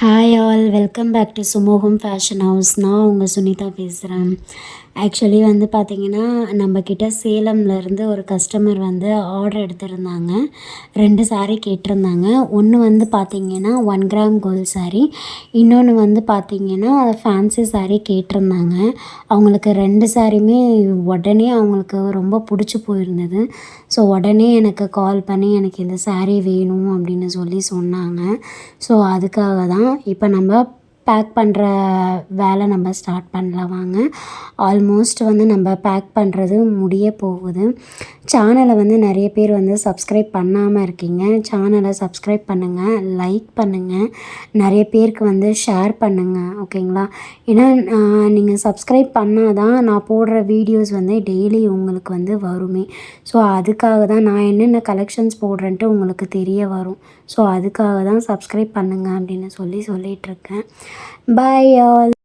Hi all, welcome back to Sumogam fashion house. நான் உங்கள் சுனிதா பேசுகிறேன். ஆக்சுவலி வந்து பார்த்திங்கன்னா, நம்மக்கிட்ட சேலம்லேருந்து ஒரு கஸ்டமர் வந்து ஆர்டர் எடுத்திருந்தாங்க. 2 சாரீ கேட்டிருந்தாங்க. ஒன்று வந்து பார்த்திங்கன்னா 1 கிராம் கோல்ட் சாரீ, இன்னொன்று வந்து பார்த்திங்கன்னா ஃபேன்சி சாரீ கேட்டிருந்தாங்க. அவங்களுக்கு 2 சாரியுமே உடனே அவங்களுக்கு ரொம்ப பிடிச்சி போயிருந்தது. ஸோ உடனே எனக்கு கால் பண்ணி எனக்கு இந்த சாரீ வேணும் அப்படின்னு சொல்லி சொன்னாங்க. ஸோ அதுக்காக தான் இப்போ நம்ம பேக் பண்ணுற வேலை நம்ம ஸ்டார்ட் பண்ணலாம் வாங்க. ஆல்மோஸ்ட் வந்து நம்ம பேக் பண்ணுறது முடிய போகுது. சேனலை வந்து நிறைய பேர் வந்து சப்ஸ்கிரைப் பண்ணாமல் இருக்கீங்க. சேனலை சப்ஸ்கிரைப் பண்ணுங்கள், லைக் பண்ணுங்கள், நிறைய பேருக்கு வந்து ஷேர் பண்ணுங்கள், ஓகேங்களா? ஏன்னா நீங்கள் சப்ஸ்கிரைப் பண்ணால் தான் நான் போடுற வீடியோஸ் வந்து டெய்லி உங்களுக்கு வந்து வருமே. ஸோ அதுக்காக தான் நான் என்னென்ன கலெக்ஷன்ஸ் போடுறேன்ட்டு உங்களுக்கு தெரிய வரும். ஸோ அதுக்காக தான் சப்ஸ்கிரைப் பண்ணுங்கள் அப்படின்னு சொல்லிகிட்ருக்கேன். Bye all.